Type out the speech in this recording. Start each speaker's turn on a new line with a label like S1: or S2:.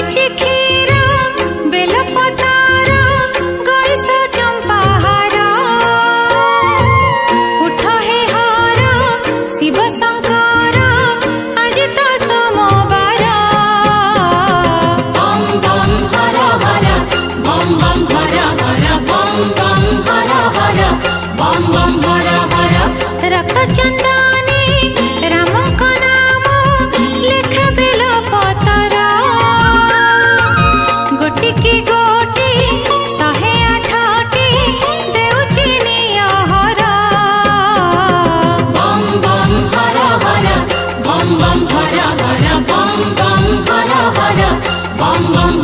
S1: मारिची खीरा बेलपतारा गैस चंपाहार उठ हे हर शिव शंकर आज तो सोमवार
S2: बम बम हर हर बम बम हर हर बम बम हर हर बम बम हर हर
S1: रक्त चंदनी रामक नाम लेख बेलपतारा गोटी की गोटी 108टी देउची निहर
S2: बम बम हर हर बम बम हर हर बम बम हर हर बम बम